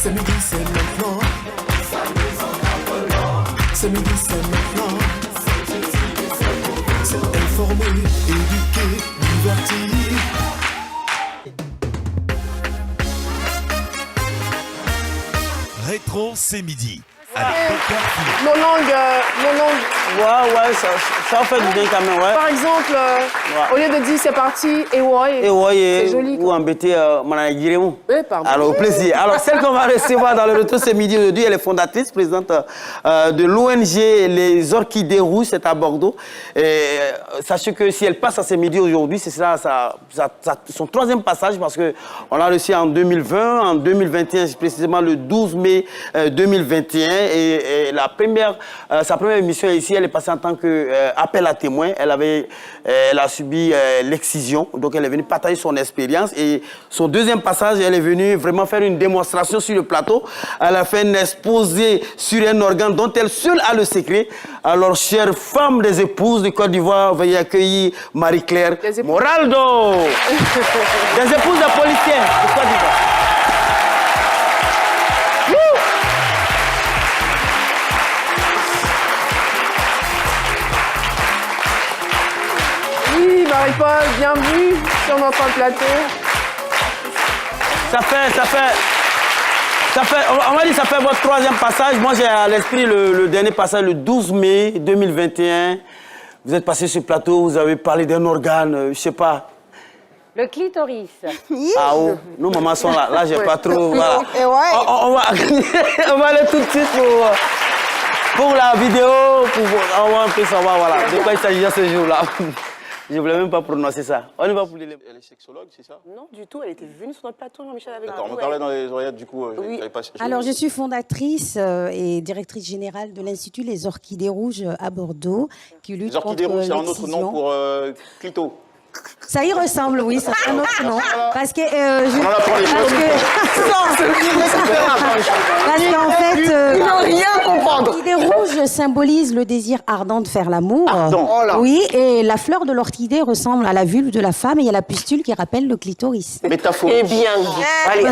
C'est midi, c'est maintenant. C'est midi, c'est maintenant. C'est informer, éduquer, divertir. Rétro, c'est midi. Nos langues, Ouais, ça fait du bien quand même, ouais. par exemple, au lieu de dire c'est parti, et ouais, c'est joli. Ou embêter Managiremo. Oui, pardon. Alors, au plaisir. Alors, celle qu'on va recevoir dans le retour ce midi aujourd'hui, elle est fondatrice, présidente de l'ONG Les Orchidées Rouges, c'est à Bordeaux. Et, sachez que si elle passe à ce midi aujourd'hui, c'est son troisième passage parce qu'on l'a reçu en 2020, en 2021, précisément le 12 mai 2021. Et sa première émission ici, elle est passée en tant qu'appel à témoins. Elle a subi l'excision, donc elle est venue partager son expérience. Et son deuxième passage, elle est venue vraiment faire une démonstration sur le plateau. Elle a fait un exposé sur un organe dont elle seule a le secret. Alors, chères femmes des épouses de Côte d'Ivoire, veuillez accueillir Marie-Claire Moraldo. Des épouses de policiers de Côte d'Ivoire. Oui, Marie-Paul, bienvenue sur notre plateau. On m'a dit ça fait votre troisième passage. Moi, j'ai à l'esprit le dernier passage, le 12 mai 2021. Vous êtes passé sur le plateau, vous avez parlé d'un organe, je sais pas. Le clitoris. Ah oh, nos mamans sont là. Là, j'ai pas trop. Voilà. On va aller tout de suite pour la vidéo, on va un peu savoir voilà, de quoi il s'agit ce jour-là. Je ne voulais même pas prononcer ça. On y va pour les... Elle est sexologue, c'est ça? Non, du tout, elle était venue sur notre plateau, Jean-Michel, avec D'accord, on me parlait dans les oreillettes, du coup, Oui. pas... Alors, je suis fondatrice et directrice générale de l'Institut Les Orchidées Rouges à Bordeaux, qui lutte Les orchidées contre rouges, c'est un autre nom pour clito. Ça y ressemble, oui, c'est un autre nom. Parce que... On en apprend les Parce qu'en fait... Ils n'ont rien comprendre. L'orchidée rouge symbolise le désir ardent de faire l'amour. Ardent. Oh là. Oui, et la fleur de l'orchidée ressemble à la vulve de la femme et il y a la pustule qui rappelle le clitoris. Métaphore. Eh bien dit. Allez,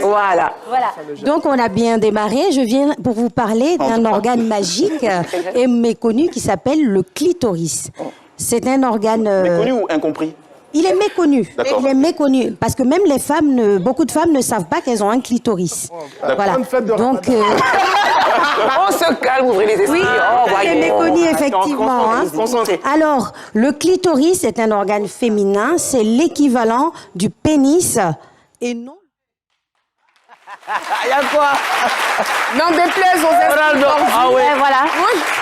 voilà. Voilà. Donc on a bien démarré. Je viens pour vous parler d'un organe magique et méconnu qui s'appelle le clitoris. C'est un organe... Méconnu ou incompris? Il est méconnu. D'accord. Il est méconnu. Parce que même les femmes, beaucoup de femmes ne savent pas qu'elles ont un clitoris. Voilà. Donc... On se calme, ouvrez les esprits. Oui, il est méconnu, effectivement. Hein. Alors, le clitoris est un organe féminin. C'est l'équivalent du pénis et non... Il y a quoi? N'en déplaise aux esprits. Ah oui. Voilà.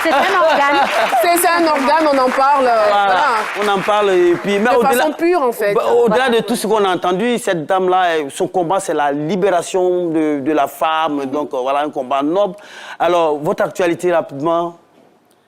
C'est un organe. C'est un organe, on en parle. Voilà. On en parle et puis... Mais De façon pure, en fait. Au-delà de tout ce qu'on a entendu, cette dame-là, son combat, c'est la libération de la femme. Donc, voilà, un combat noble. Alors, votre actualité, rapidement,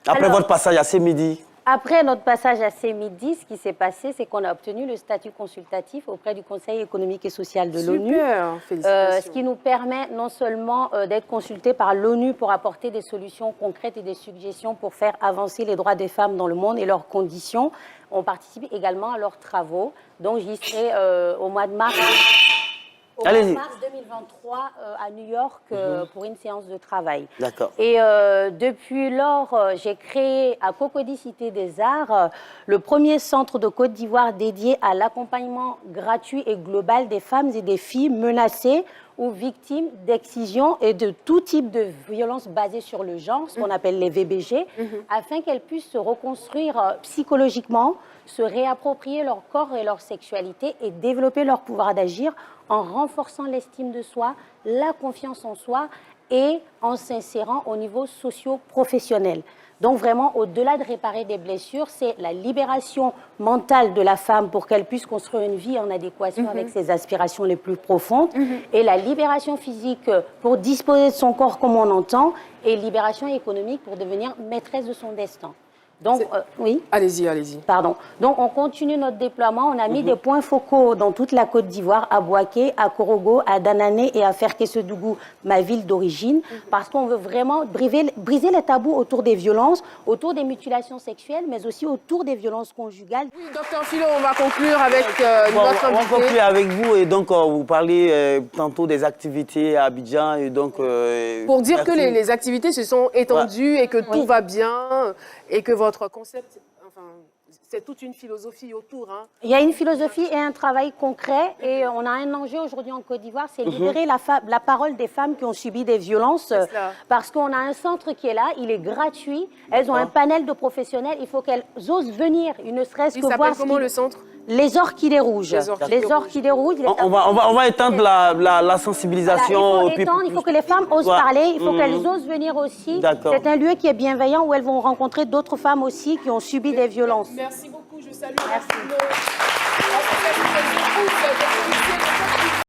après votre passage à ce midi. Après notre passage à ces midi, ce qui s'est passé, c'est qu'on a obtenu le statut consultatif auprès du Conseil économique et social de l'ONU. Super, félicitations. Ce qui nous permet non seulement d'être consultés par l'ONU pour apporter des solutions concrètes et des suggestions pour faire avancer les droits des femmes dans le monde et leurs conditions. On participe également à leurs travaux. Donc j'y serai au mois de mars. Au mois de mars 2023 à New York pour une séance de travail. D'accord. Et depuis lors, j'ai créé à Cocody Cité des Arts le premier centre de Côte d'Ivoire dédié à l'accompagnement gratuit et global des femmes et des filles menacées ou victimes d'excision et de tout type de violence basée sur le genre, ce qu'on appelle les VBG, afin qu'elles puissent se reconstruire psychologiquement, se réapproprier leur corps et leur sexualité et développer leur pouvoir d'agir en renforçant l'estime de soi, la confiance en soi et en s'insérant au niveau socio-professionnel. Donc vraiment, au-delà de réparer des blessures, c'est la libération mentale de la femme pour qu'elle puisse construire une vie en adéquation avec ses aspirations les plus profondes, et la libération physique pour disposer de son corps comme on entend, et libération économique pour devenir maîtresse de son destin. Donc, oui. Allez-y, allez-y. Pardon. Donc, on continue notre déploiement. On a mis des points focaux dans toute la Côte d'Ivoire, à Bouaké, à Korogo, à Danané et à Ferkessedougou, ma ville d'origine, parce qu'on veut vraiment briser les tabous autour des violences, autour des mutilations sexuelles, mais aussi autour des violences conjugales. Oui, docteur Philo, on va conclure avec notre invité. On va conclure avec vous. Et donc, vous parlez tantôt des activités à Abidjan. Et donc, pour dire que les activités se sont étendues et que tout va bien et que votre concept, enfin, c'est toute une philosophie autour. Hein. Il y a une philosophie et un travail concret et on a un enjeu aujourd'hui en Côte d'Ivoire, c'est libérer la parole des femmes qui ont subi des violences parce qu'on a un centre qui est là, il est gratuit, elles ont un panel de professionnels, il faut qu'elles osent venir, ne serait-ce que voir... Comment le centre? Les Orchidées Rouges. Les Orchidées Rouges. On va étendre la sensibilisation. Voilà, il faut que les femmes osent parler, il faut qu'elles osent venir aussi. C'est un lieu qui est bienveillant où elles vont rencontrer d'autres femmes aussi qui ont subi des violences. Merci beaucoup, je salue. Merci.